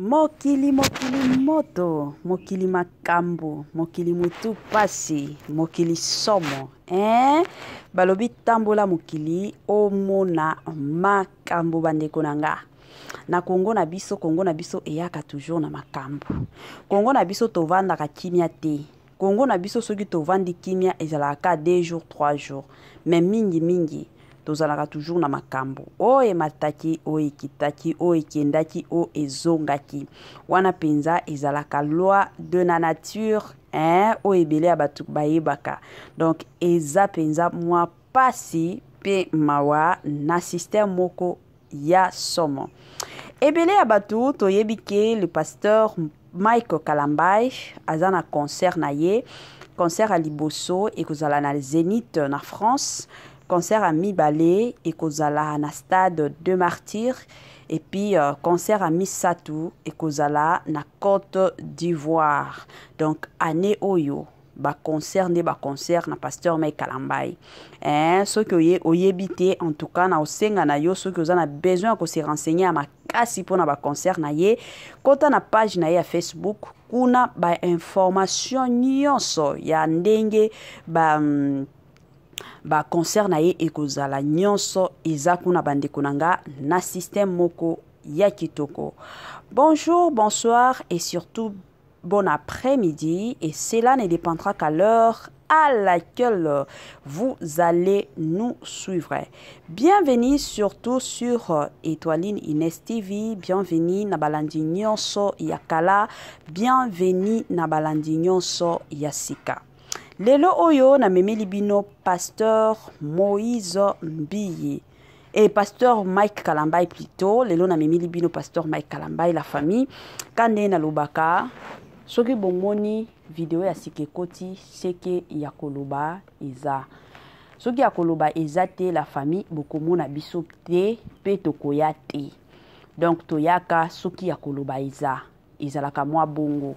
Mokili mokili moto, mokili makambo, mokili mutu pasi, mokili somo. Balobi tambola mokili omona makambo bandeko nanga. Na Congo na biso eyaka toujours na makambo. Congo na biso tovandaka kimia te. Congo na biso soki tovandi kimia ezalaka 2 jours 3 jours. Mais mingi tozalaka toujours na makambo. O emataki, o ekitaki, o ekendaki, o ezongaki. Wana penza ezalaka loi de la nature, o ebele abatu bayebaka. Donc eza penza mwa pasi pe mawa na système moko ya somo. Ebele abatu toyebike le pasteur Mike Kalambai azana concert na ye, concert à Liboso et kozala na Zénith na France. Concert à Mibale et kozala na stade de Martyrs et puis concert à Missatou et kozala na Côte d'Ivoire. Donc année oyo ba concert na pasteur Mike Kalambai. Ce que oyebite en tout cas na osenga na yo ce que vous avez besoin ko se renseigner à makasi pona ba concert na ye kota na page na ye à Facebook kuna ba information nyonso ya ndenge ba concert na ye ekozala nyonso eza kuna bandeko nanga na système moko ya kitoko. Bonjour, bonsoir et surtout bon après-midi, et cela ne dépendra qu'à l'heure à laquelle vous allez nous suivre. Bienvenue surtout sur Étoiline Inès TV, bienvenue na balandi nyonso yakala, bienvenue na balandi nyonso yasika. Lelo oyo na memeli bino pasteur Moïse Mbiye et pasteur Mike Kalambai plutôt. Lelo na memeli bino pasteur Mike Kalambai la famille kande na lobaka soki bomoni video ya sikekoti seke ya koloba eza soki ya koloba eza te la famille bokomona biso te pe tokoya te. Donc toyaka soki ya koloba eza ezalaka mwa bongo.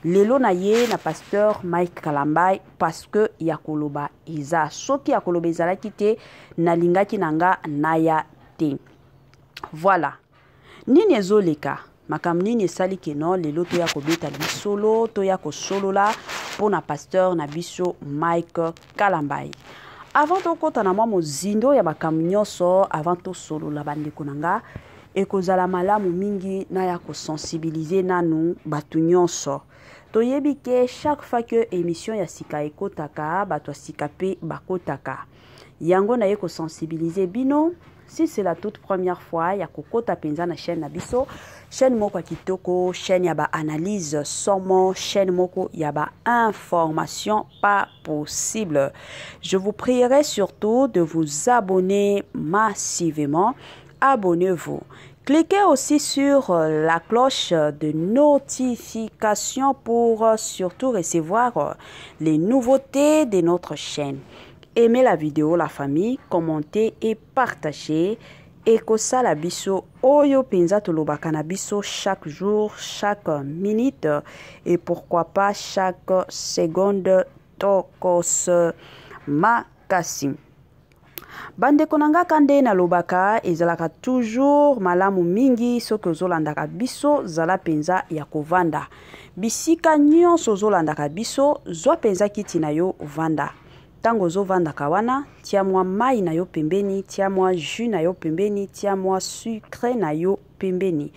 Lelo na ye na pasteur Mike Kalambai parce que ya koloba eza soki ya koloba ezalaki te na lingaki nanga naya te. Voilà. Nini ezoleka makam nini esali keno lelo to ya kobeta bisolo to ya kosolola pona pasteur na biso Mike Kalambai. Avant to kota na mwa mozindo ya makam nyonso avant to solola bandeko nanga ekozala malamu mingi na ya kosensibiliser nanu batu nyonso. Toyebi ke chaque fois que émission ya sika ekotaka bato sika pe bakotaka. Yango na ye kosensibiliser bino. Si c'est la toute première fois ya kokota penza na chaîne na biso, chaîne moko kitoko, chaîne ya ba analyse somo, chaîne moko ya ba information pas possible. Je vous prierai surtout de vous abonner massivement. Abonnez-vous. Cliquez aussi sur la cloche de notification pour surtout recevoir les nouveautés de notre chaîne. Aimez la vidéo, la famille, commentez et partagez. Et kosa la biso oyo penza tolobaka na biso chaque jour, chaque minute et pourquoi pas chaque seconde tokos makasi. Bande konanga kande na lobaka ezalaka toujours malamu mingi soko zolandaka biso zala penza ya kovanda. Bisika nyonso zolandaka biso zwa penza kiti na yo vanda. Tango zo vanda kawana, tia mwa mai na yo pembeni, tia mwa jus na yo pembeni, tia mwa sucre na yo pembeni.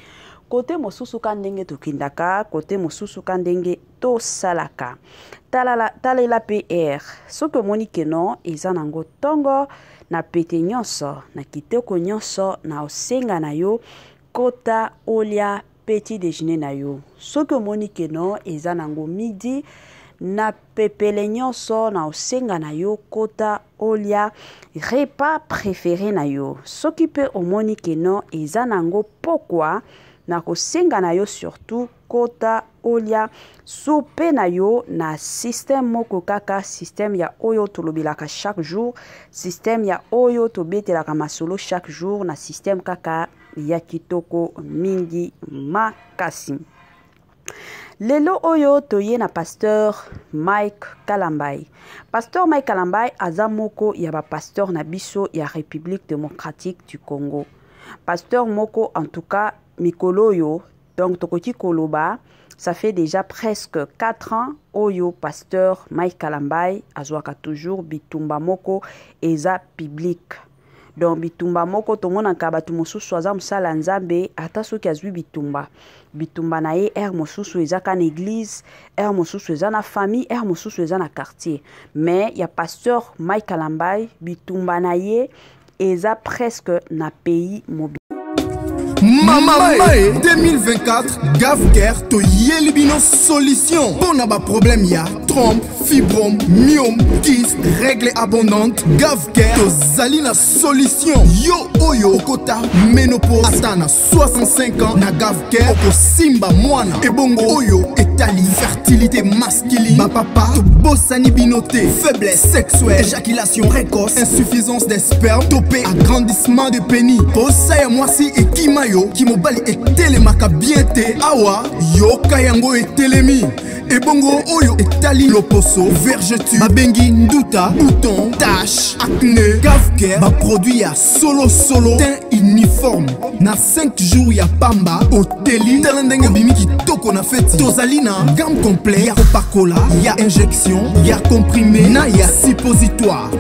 Kote mosusu kandenge tokindaka, kote mosusu kandenge to salaka. Talela PR. Soke moni keno eza nango tongo na pete nyonso, na kiteko nyonso, na osenga na yo, kota olia petit déjeuner na yo. Soke moni keno eza nango midi, na pepele nyonso na osenga na yo kota olia repas préféré na yo. Soki pe omoni keno eza nango pokwa na kosenga na yo surtout kota olia soupe na yo na système moko kaka système ya oyo tolobilaka chaque jour, système ya oyo tobetelaka masolo chaque jour na système kaka ya kitoko mingi makasi. Lelo oyo toye na pasteur Mike Kalambai. Pasteur Mike Kalambai azamoko ya ba pasteur na biso ya République démocratique du Congo. Pasteur moko en tout cas mikolo yo Donc tokoki koloba ça fait déjà presque 4 ans oyo pasteur Mike Kalambai azwaka toujours bitumba moko eza public. Donc bitumba moko tomona ka batu mosusu aza musala nzambe ata soki azwi bitumba na ye mosusu eza ka na église, mosusu eza na famille, mosusu eza na quartier. Mais ya pasteur Mike Kalambai bitumba na ye eza presque na pays mobile. Mama Mae 2024 Gavker to Yelibino solution. Pour n'a pas problème ya trompe, fibrome, myome, kyste, règle abondante. Gavker to Zalina solution. Yo oyo kota ménopause atana 65 ans na Gavker oko simba mwana. Ebongo oyo etali fertilité masculine. Ma papa to bossani binoté, faiblesse sexuelle, éjaculation précoce, insuffisance des spermes, topé agrandissement de pénis. Bossa moi si et kimayo Kimobali etelemaka bien te awa yoka yango etelemi ebongo oyo etali loposo vergeture babengi nduta bouton tache acné Gavker ba produit ya solo teint uniforme na 5 jours ya pamba oteli talendenge bimi kitoko na feti tozali na gamme complet ya kopakola ya injection ya comprimé na ya suppositoire.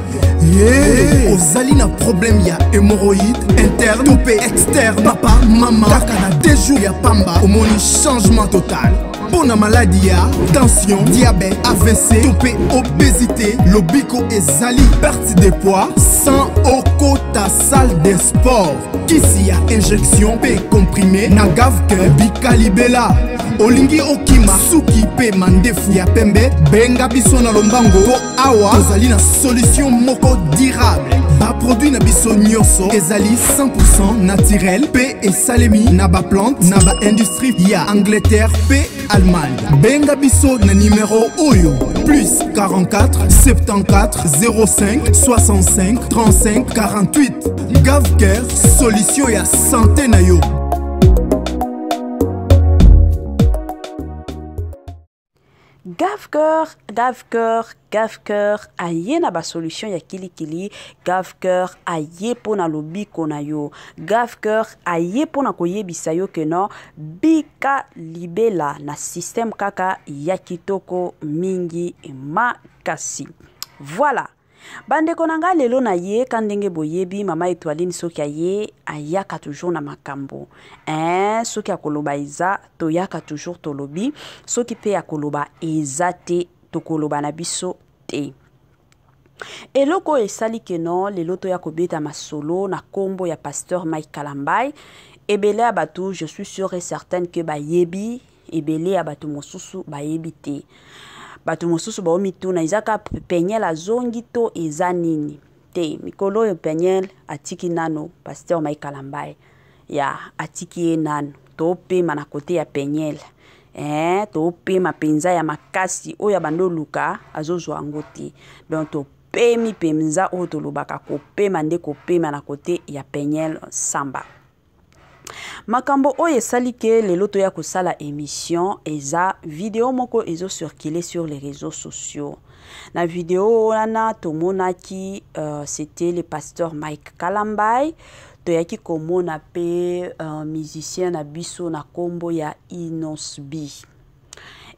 Ozali na problème ya hémorroïde interne topé externe papa maman kaka na 2 jours ya pamba omoni changement total. Pour la maladie ya tension diabète AVC topé obésité lobiko ezali perte de poids sans okota salle de sport kisi ya injection pe comprimé na Gavker bikalibela olingi okima suki pe mandefu ya pembe benga biso na lombango po awa tozali na solution moko durable ba produit na biso nyonso ezali 100% naturel pe esalemi na ba plante na ba industrie ya Angleterre pe Allemagne. Benga biso na numéro oyo plus 44 74 05 65 35 48. Gavker solution ya santé na yo. Gavker aye na ba solution ya kilikili. Gavker aye pona lobiko na yo. Gavker aye pona koyebisa yo ke no bika libela na système kaka ya kitoko mingi makasi. Voilà. Bande konanga lelo na ye kandenge boyebi mama Etoiline soki aye ayaka toujours na makambo. Soki akoloba iza toyaka toujours tolobi, soki pe akoloba ezate tokoloba na biso te. Eloko esali ke non lelo to ya kobeta masolo na kombo ya pasteur Mike Kalambai ebele abatu je suis sûr et certaine que ba yebi ebele abatu mosusu ba yebi te. Batu mosusu ba omituna izaka penyel azongi to eza nini te mikolo yo penyel atiki nano pasteur Mike Kalambai ya atiki nano to pema na kote ya penyel to pema penza ya makasi oya bando luka azozwa ngoti donc to pemi pemza o to lobaka ko pema nde ko pema na kote ya penyel samba. Makambo oye salike lelo to ya kosala émission eza vidéo moko ezo circuler sur les réseaux sociaux. Na vidéo wana tomonaki c'était le pasteur Mike Kalambai to yaki komona pe musicien na biso na kombo ya Inosbi.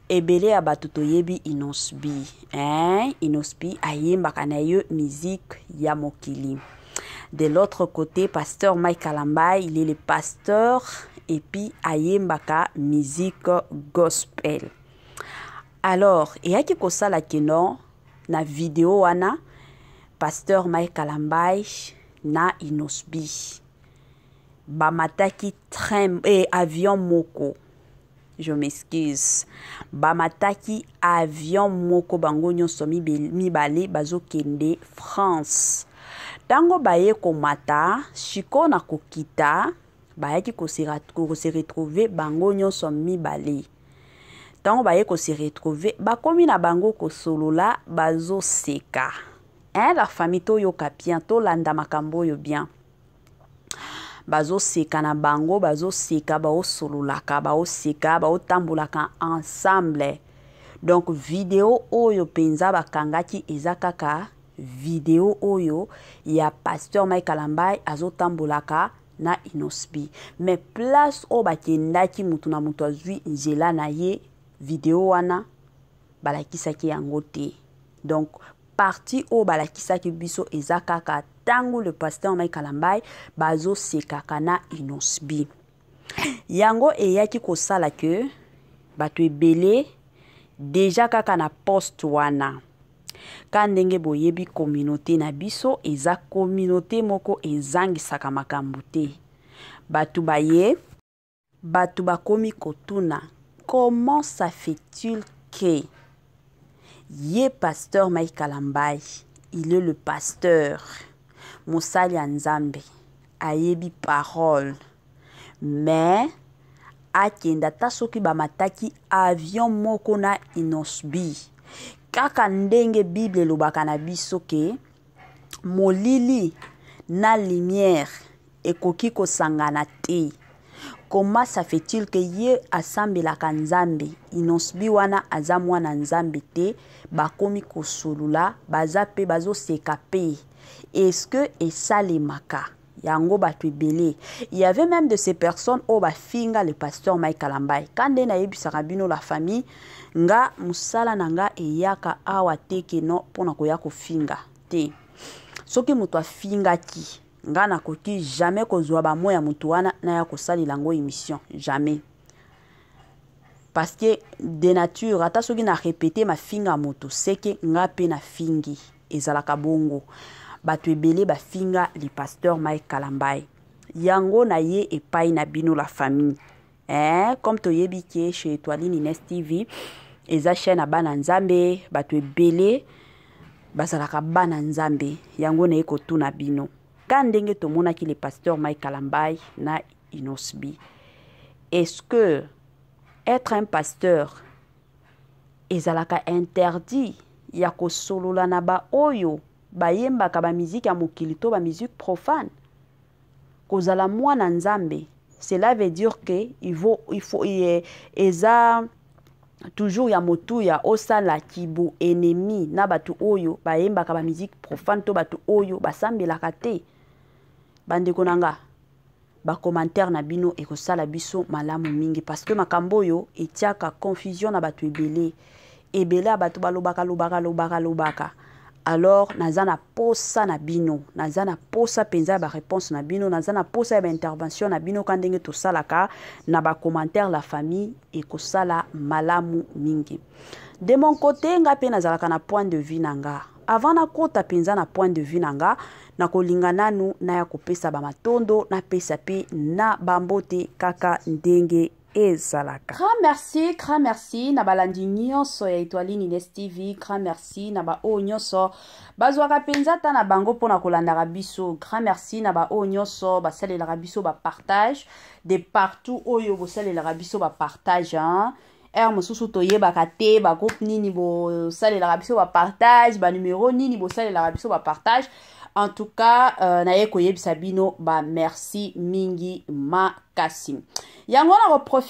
Ebele ya batu toyebi Inosbi. Inosbi ayembaka na yo musique ya mokili. De l'autre côté, pasteur Mike Kalambai, il est le pasteur et puis ayembaka musique gospel. Alors, et yaki kosala keno na vidéo wana pasteur Mike Kalambai na Inosbi. Bamataki train avion moko. Je m'excuse. Bamataki avion moko bango nyonso mibale bazo kende France. Tango baye komata, shiko na kokita, bayaki ko se retrouver bango nyonso mibale. Tango baye ko se retrouver, bakomi na bango ko solola bazo seka. La famille to yo kapien to landa makambo yo bien. Bazo seka na bango, bazo seka bao sololaka, bao seka, bao tambulaka ensemble. Donc vidéo oyo penza bakangaki ezakaka vidéo oyo ya pasteur Mike Kalambai azotambolaka na Inosbi. Mais place o bakendaki mutu na mutu azwi nzela na ye video wana balakisaki yango te. Donc parti o balakisaki biso eza kaka tango le pasteur Mike Kalambai bazo sekaka na Inosbi. Yango eyaki kosala ke bato ebele déjà kaka na post wana. Kandenge boyebi communauté na biso eza communauté moko ezangisaka makambo te. Batu baye, batu bakomi kotuna. Comment ça fait-il que ye pasteur Mike Kalambai, il est le pasteur Mosali Nzambe, ayebi parole, mais akenda tasoki bamataki avion moko na Inosbi. Kaka ndenge Bible lobaka na biso ke molili na lumière ekoki kosangana te. Comment ça fait-il que ye asambelaka Nzambe Inosbi wana aza mwana Nzambe te bakomi kosolula baza pe bazo seka pe? Est-ce que esalemaka yango batu ebele? Il y avait même de ces personnes au bafinga le pasteur Mike Kalambai. Kande na yebisaka bino la famille nga musala nanga eyaka awa teke no pona koya kofinga te. Soki mutu afinga ki nga na koki jamais kozwa ba moya mutu wana na ya kosali lango émission jamais. Parce que de nature ata soki na répéter ma finga moto seke nga pe na fingi ezalaka bongo. Batu ebele bafinga le pasteur Mike Kalambai. Yango na ye epai na bino la famille. Comme toyebi ke chez Étoile Nines TV, eza chaîne na bana Nzambe, batu ebele bazalaka bana Nzambe. Yango na eko tuna bino. Kandenge tomona ki le pasteur Mike Kalambai na Inosbi. Est-ce que être un pasteur ezalaka interdit ya kosolola na ba oyo bayembaka ba musique ya mokili to ba musique profane? Kozala mwana Nzambe, cela veut dire que il faut eza toujours ya motu ya osala kibu ennemi na batu oyo bayembaka ba musique profane to batu oyo basambelaka te. Bandeko nanga ba commentaire na bino ekosala biso malamu mingi parce que makambo yo etiaka confusion na batu ebele. Ebele batu lobaka. Alors nazana posa na bino, nazana posa penza ba réponse na bino, nazana posa ba intervention na bino kandenge to salaka na ba commentaire la famille ekosala malamu mingi. De mon côté nga pe nazalaka na point de vue nanga. Avant na kota penza na point de vue nanga, na kolinga nanu na ya kopesa ba matondo na pesa pe na bambote kaka ndenge ezalaka. Grand merci na balandi nyonso ya Étoile Nines TV, grand merci na ba o nyonso bazwaka penza ta na bango pona kolandaka biso. Grand merci na ba o nyonso basalelaka biso ba partage de partout oyo bosalelaka biso ba partage mosusu toyebaka te ba groupe nini bo salelaka biso ba partage, ba numéro nini bo salelaka biso ba partage. En tout cas, na ye koyebisa bino ba merci mingi makasi. Yango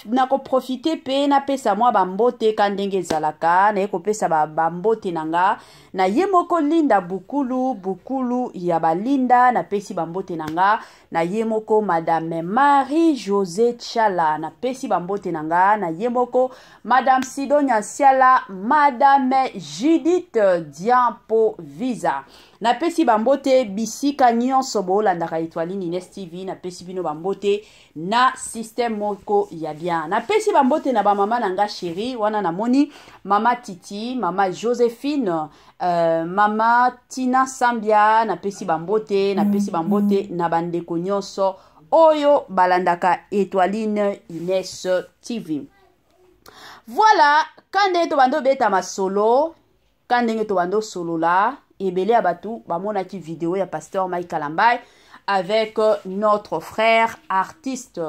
na ko profiter pe na pesa mwa bambote kandenge zalaka, na ye ko pesa bambote nanga, na ye moko Linda Bukulu ya balinda na pesi bambote nanga, na ye moko Madame Marie-Josée Chala na pesi bambote nanga, na ye moko Madame Sidonia Siala, Madame Judith Diampo Visa. Na pesi bambote bisika nyonso bolandaka Étoile Nines TV, na pesi bino bambote na système moko ya bien. Na pesi bambote na ba mama nanga chérie wana na moni mama Titi, mama Joséphine, mama Tina Sambia, na pesi bambote na bandeko nyonso oyo balandaka Étoile Nines TV. Voilà, kande to bando beta masolo, kande to bando solo la ebele abatu bamonaki vidéo ya pasteur Mike Kalambai avec notre frère artiste,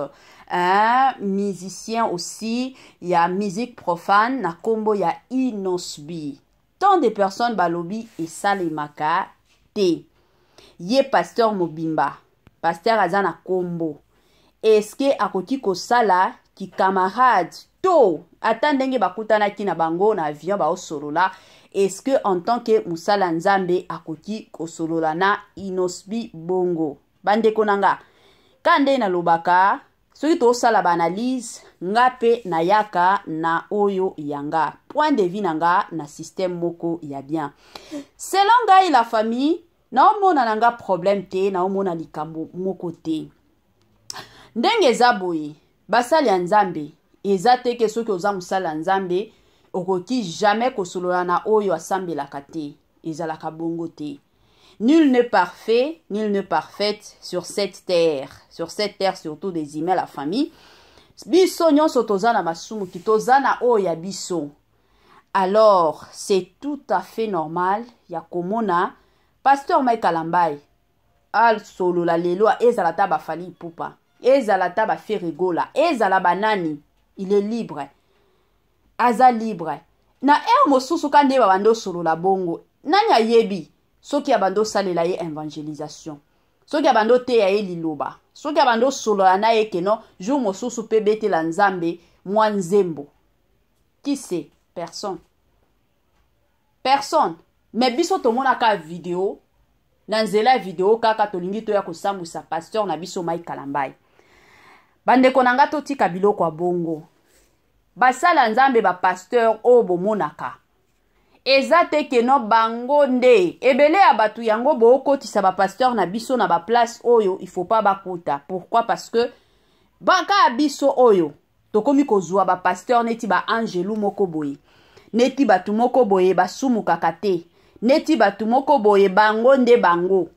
un musicien aussi, il y a musique profane na kombo ya Inosbi. Tant de personnes balobi et salemaka te. Ye pasteur Mobimba, pasteur azana kombo. Est-ce que akoti ko sala ki camarade to atandenge bakutana ki na bango na avion ba osolola? Est-ce que en tant que Musala Nzambe akoti kosolola na Inosbi bongo? Bandeko nanga kande na lobaka soki tosala ba analyse nga pe na yaka na oyo yanga point de vue nanga na système moko ya bien selon ngai la famille na omona nanga problème te na omona likambo moko te ndenge eza boye basali ya nzambe eza te ke soki oza mosala nzambe okoki jamais kosolola na oyo asambelaka te ezalaka bongo te. Nul n'est parfait, nul n'est parfaite sur cette terre surtout des emails la famille. Biso nyonso toza na masumu ki toza na oyo ya biso. Alors, c'est tout à fait normal ya komona pasteur Mike Kalambai al solo la lelo ezala ta ba fali pupa, ezala ta ba ferigola, ezala banani, il est libre. Aza libre. Na mosusu kande ba bando solo la bongo. Nani ayebi soki abando salela ye évangélisation. Soki abando te ya ye liloba. Soki abando solo na ye keno jour mosusu pe bete la nzambe mwa nzembo. Qui sait? Personne. Personne. Mais biso to mona ka vidéo na nzela vidéo kaka tolingi to ya kosambusa pasteur na biso Mike Kalambai. Bande konanga to tika biloko ya bongo. Basala nzambe ba pasteur o bomonaka. Eza te keno bango nde. Ebele ya batu yango bookotisa ba pasteur na biso na ba place oyo il faut pas bakuta. Pourquoi? Parce que baka biso oyo tokomi kozwa ba pasteur neti ba angelu moko boye. Neti batu moko boye basumu kakate. Neti batu moko boye bango nde bango.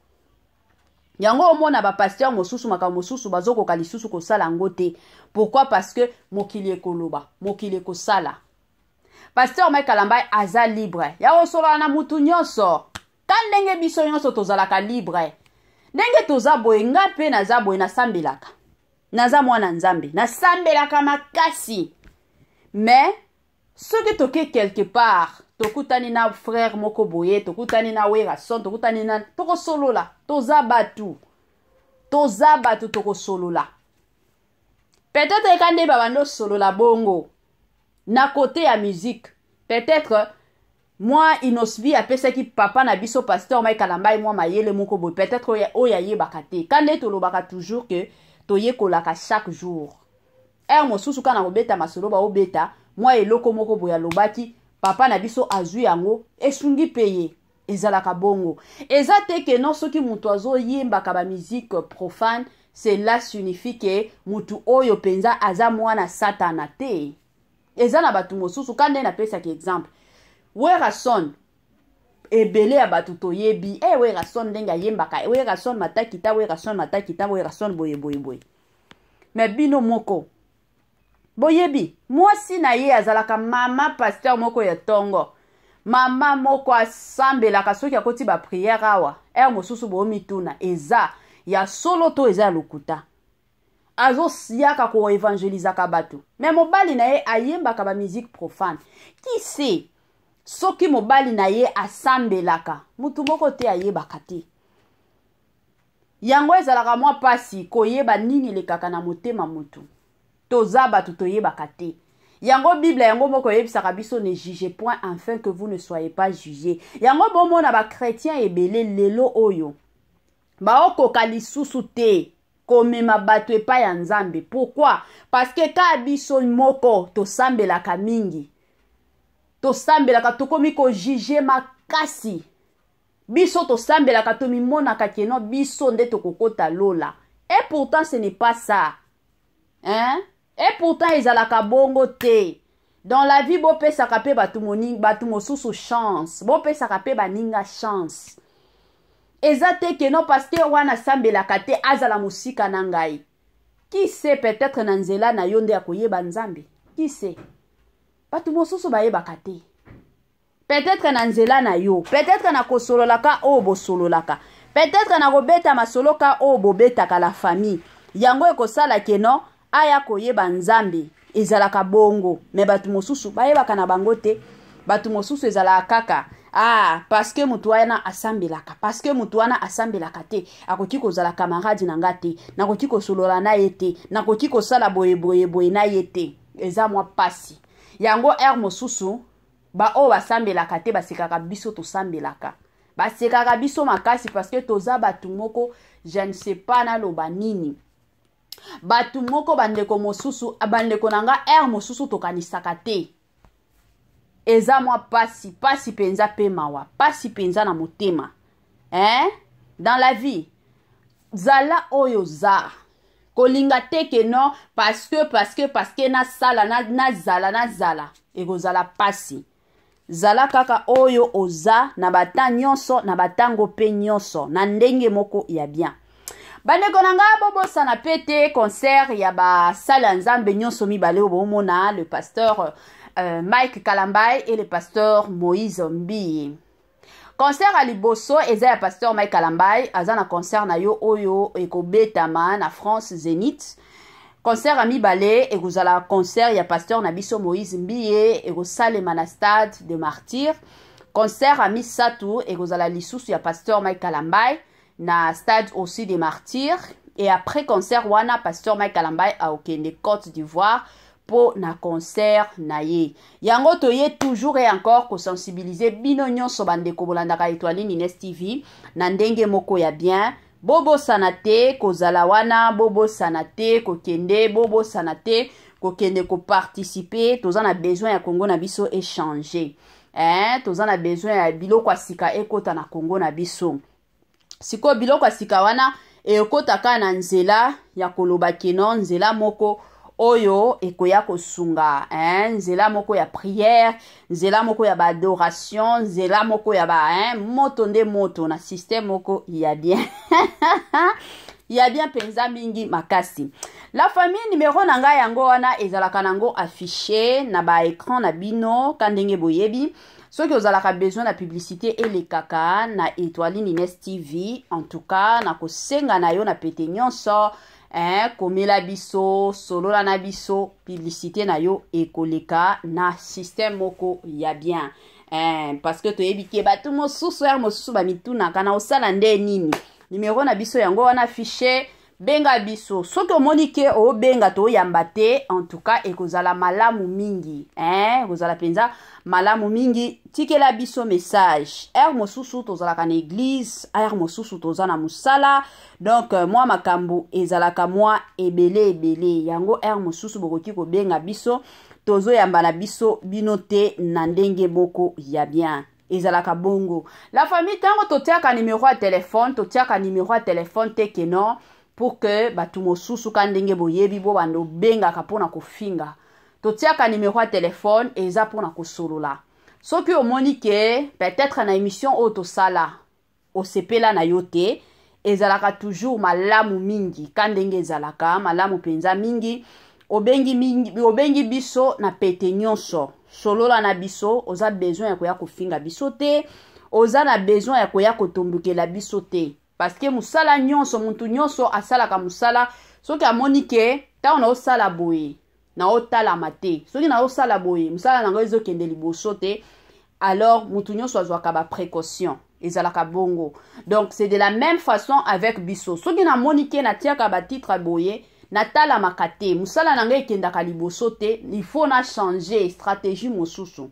Yango omona ba pasteur mosusu maka mosusu bazoko kalisusu ko sala ngote. Pourquoi? Parce que mokili ekoloba, mokili ekosala. Pasteur Mike Kalambai aza libre. Ya osola na mutu nyonso. Kandenge biso nyonso tozalaka libre. Ndenge toza boye nga pe naza boye na sambelaka. Naza mwana nzambe. Na sambelaka makasi. Mais soki toke quelque part, tokutani na frère moko boye, tokutani na wera son, tokutani na toko solola, toza batu toko solola. Peut-être kande babando solola bongo na côté ya musique. Peut-être moi inosbi apesa ki papa na biso pasteur Mike Kalambai moi mayele moko boye. Peut-être oya ye bakate. Kande tolobaka toujours que toye kolaka chaque jour. Mosusu kana obeta masolo ba obeta moi eloko moko boya lobaki papa na biso azui yango esungi peye ezalaka bongo. Eza te ke non soki mutu azo yembaka ba musique profane, cela signifie que mutu oyo penza aza mwana satana te. Eza na batu mosusu kande na pesa ki exemple. Wera son ebele ya batu toyebi wera son ndenga yembaka wera son matakita wera son boye. Mais bino moko boyebi mwasi na ye azalaka mama pasteur moko ya tongo. Mama moko asambelaka soki akoti ba prière awa. Mosusu bo mituna eza ya solo to eza lokuta. Azo siaka ko evangelizaka batu. Mais mobali na ye ayembaka ba musique profane. Qui sait soki mobali na ye asambelaka mutu moko te ayebaka te. Yango ezalaka mwa pasi koyeba nini lekaka na motema mutu. Toza batu toyebaka te. Yango Bible yango moko yebisaka biso ne jugez point afin que vous ne soyez pas jugés. Yango bomona ba chrétien ebele lelo oyo. Ba okoka lisusu te komema batu epa ya nzambe. Pourquoi? Parce que ka biso moko tosambelaka mingi. Tosambelaka tokomi ko juger makasi. Biso tosambelaka tomimonaka keno biso nde tokokota lola. Et pourtant ce n'est pas ça. Hein? Et pourtant ezalaka bongo te. Dans la vie bo pesa kape batu mosusu chance. Bo pesa kape baninga chance. Eza te ke non parce que wana sambelaka te azala musika na ngai. Qui sait peut-être na nzela na yo nde akoyeba nzambe? Qui sait? Batu mosusu bayebaka te. Peut-être na nzela na yo, peut-être na kosololaka o bosololaka. Peut-être na kobeta masoloka o bobetaka la famille. Yango ekosala ke non aya koyeba nzambe ezalaka bongo. Mais batu mosusu bayebaka na bango te. Batu mosusu ezalaka kaka parce que mutu wana asambelaka, parce que mutu wana asambelaka te akoki kozala camarade na nga te, nakoki kosolola na ye te, nakoki kosala boye na ye te. Eza mwa pasi. Yango mosusu ba o basambelaka te basekaka biso tosambelaka. Basekaka biso makasi parce que toza batu moko je ne sais pas na loba nini. batu moko bandeko mosusu bandeko nanga mosusu tokanisaka te eza mwa pasi penza pe mawa pasi penza na motema dans la vie zala oyo za kolinga te ke non parce que na sala na zala ekozala pasi zala kaka oyo oza na bata nyonso na batango pe nyonso na ndenge moko ya bien. Bandeko nanga bobosana pete concert ya ba sala nzambe nyonso mibale obomona le pasteur Mike Kalambai et le pasteur Moïse Mbi. Concert à liboso eza ya pasteur Mike Kalambai aza na concert na yo oyo ekobetama na France Zénith. Concert à mibale ekozala concert ya pasteur na biso Moïse Mbi ekosalema na stade de Martyrs. Concert à misato ekozala lisusu ya pasteur Mike Kalambai na stade aussi des Martyrs. Et après concert wana pasteur Mike Kalambai a okende Côte d'Ivoire pour na concert na ye. Yango toye toujours et encore ko sensibiliser bino nyonso bandeko bolandaka Étoile Nines TV na ndenge moko ya bien. Bobo sanate kozala wana bobo sanate kokende bobo sanate kokende ko participer toza na besoin ya Congo na biso échanger. Toza na besoin ya biloko asika ekota na Congo na biso. Siko biloko asika wana ekotaka na nzela ya koloba keno nzela moko oyo ekoya kosunga nzela moko ya prière nzela moko ya adoration nzela moko ya moto nde moto na système moko ya bien ya bien penza mingi makasi. La famille numéro nanga yango wana ezalaka nango affiché na ba écran na bino kandenge boyebi. Ceux qui ont besoin de publicité et les kaka na Étoile Nines TV en tout cas na kosenga na yo na pete nyonso komela biso solo na biso publicité na yo ekoleka na système moko ya bien parce que toyebi ke batu mosusu mosusu ba mituna kana osala nde nini numéro na biso yango wana affiché benga biso soki omoni ke obenga to yamba te en tout cas ekozala malamu mingi ekozala penza malamu mingi tikela biso message mosusu tozalaka na église mosusu toza na musala donc moi makambo ezalaka moi ebele yango mosusu bokoki ko benga biso tozo yamba na biso bino te na ndenge boko ya bien ezalaka bongo. La famille tango totiaka numéro ya téléphone te ke non pour que batu mosusu kandenge boyebi bo bando benga kapona kofinga totiaka numéro ya téléphone eza pona kosolola soki omoni ke peut-être na émission auto sala osepela na yote ezalaka toujours malamu mingi kandenge ezalaka malamu penza mingi obengi biso na pete nyonso solola na biso oza besoin ya koya kofinga biso te oza na besoin ya koya kotombukela biso te. Parce que musala nyonso muntu nyonso asalaka musala soki amoni ke ta na osala boye na otala mate soki na osala boye musala nango ezokende liboso te alors muntu nyonso azwaka ba précaution ezalaka bongo. Donc c'est de la même façon avec biso soki na moni ke na tiaka ba titre boye na tala makate musala nango ekendaka liboso te il faut na changer stratégie mosusu.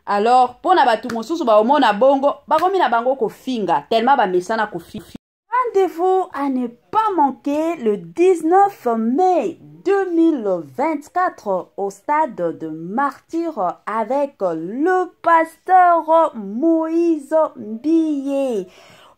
Alors, pour na batu mosusu ba omona bongo, bakomi na bango kofinga, tellement ba mesana kofinga. Rendez-vous à ne pas manquer le 19 mai 2024 au stade de Martyrs avec le pasteur Moïse Mbi.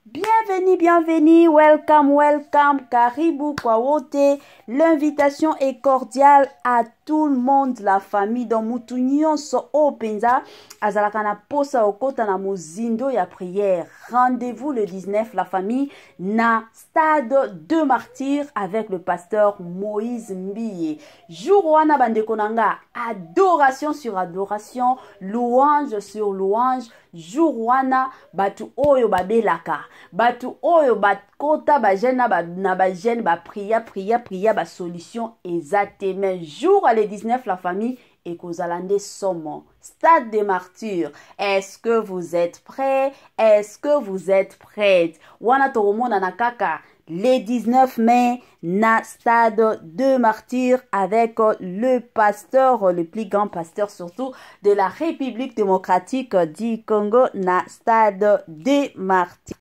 Bienvenue, welcome, karibu kwa wote. L'invitation est cordiale à tout le monde, la famille dans mutu nyonso openza azalaka na posa okota na mozindo ya prière. Rendez-vous le 19 la famille na stade de Martyrs avec le pasteur Moïse Mbi. Jour wana bandeko nanga, adoration sur adoration, louange sur louange. Jour wana batu oyo babelaka, batu oyo bakota ba jeune na ba jeune ba priya ba solution exactement. Jour à le 19 la famille et kozalande somo stade des Martyrs. Est-ce que vous êtes prêts? Est-ce que vous êtes prêtes? Wana toromona na kaka le 19 mai na stade de Martyrs avec le pasteur, le plus grand pasteur surtout de la République démocratique du Congo na stade de Martyrs.